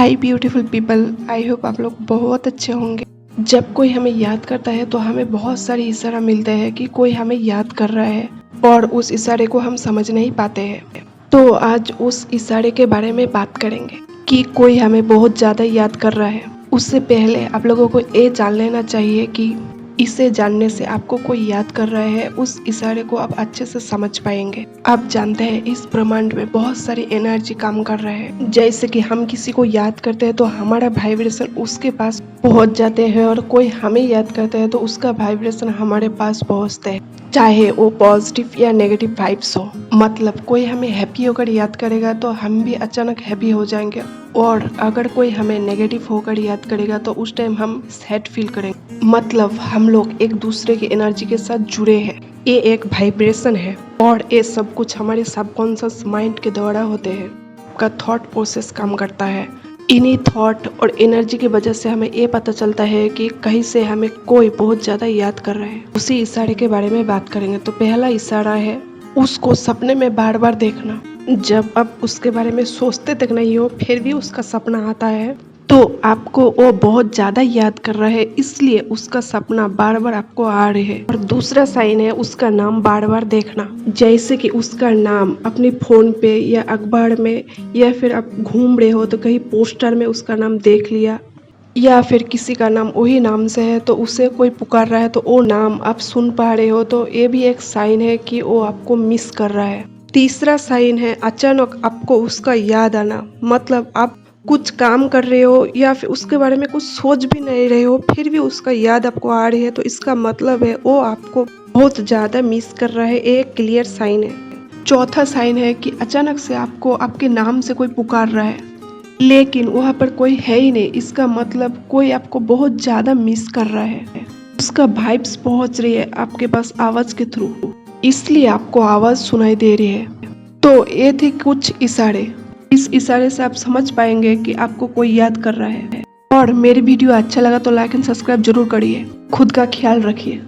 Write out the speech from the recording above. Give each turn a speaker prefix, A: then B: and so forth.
A: Hi beautiful people, I hope आप लोग बहुत अच्छे होंगे। जब कोई हमें याद करता है तो हमें बहुत सारे इशारा मिलते हैं कि कोई हमें याद कर रहा है और उस इशारे को हम समझ नहीं पाते हैं। तो आज उस इशारे के बारे में बात करेंगे कि कोई हमें बहुत ज़्यादा याद कर रहा है। उससे पहले आप लोगों को ये जान लेना चाहिए कि इसे जानने से आपको कोई याद कर रहा है, उस इशारे को आप अच्छे से समझ पाएंगे। आप जानते हैं इस ब्रह्मांड में बहुत सारी एनर्जी काम कर रहे हैं। जैसे कि हम किसी को याद करते हैं तो हमारा वाइब्रेशन उसके पास पहुंच जाते हैं और कोई हमें याद करता है तो उसका वाइब्रेशन हमारे पास पहुंचता है, चाहे वो पॉजिटिव या नेगेटिव वाइब्स हो। मतलब कोई हमें हैप्पी होकर याद करेगा तो हम भी अचानक हैप्पी हो जाएंगे, और अगर कोई हमें नेगेटिव होकर याद करेगा तो उस टाइम हम सैड फील करेंगे। मतलब हम लोग एक दूसरे की एनर्जी के साथ जुड़े हैं। ये एक वाइब्रेशन है और ये सब कुछ हमारे सबकॉन्शियस माइंड के द्वारा होते हैं। आपका थॉट प्रोसेस काम करता है। इन्हीं थॉट और एनर्जी की वजह से हमें ये पता चलता है कि कहीं से हमें कोई बहुत ज्यादा याद कर रहा है। उसी इशारे के बारे में बात करेंगे। तो पहला इशारा है उसको सपने में बार बार देखना। जब आप उसके बारे में सोचते तक नहीं हो फिर भी उसका सपना आता है तो आपको वो बहुत ज्यादा याद कर रहा है, इसलिए उसका सपना बार बार आपको आ रहे हैं। और दूसरा साइन है उसका नाम बार बार देखना। जैसे कि उसका नाम अपने फोन पे या अखबार में, या फिर आप घूम रहे हो तो कहीं पोस्टर में उसका नाम देख लिया, या फिर किसी का नाम वही नाम से है तो उसे कोई पुकार रहा है तो वो नाम आप सुन पा रहे हो, तो ये भी एक साइन है कि वो आपको मिस कर रहा है। तीसरा साइन है अचानक आपको उसका याद आना। मतलब आप कुछ काम कर रहे हो या फिर उसके बारे में कुछ सोच भी नहीं रहे हो फिर भी उसका याद आपको आ रही है, तो इसका मतलब है वो आपको बहुत ज्यादा मिस कर रहा है। एक क्लियर साइन है। चौथा साइन है कि अचानक से आपको आपके नाम से कोई पुकार रहा है लेकिन वहाँ पर कोई है ही नहीं। इसका मतलब कोई आपको बहुत ज्यादा मिस कर रहा है। उसका वाइब्स पहुंच रही है आपके पास आवाज के थ्रू, इसलिए आपको आवाज सुनाई दे रही है। तो ये थे कुछ इशारे। इस इशारे से आप समझ पाएंगे कि आपको कोई याद कर रहा है। और मेरी वीडियो अच्छा लगा तो लाइक एंड सब्सक्राइब जरूर करिए। खुद का ख्याल रखिए।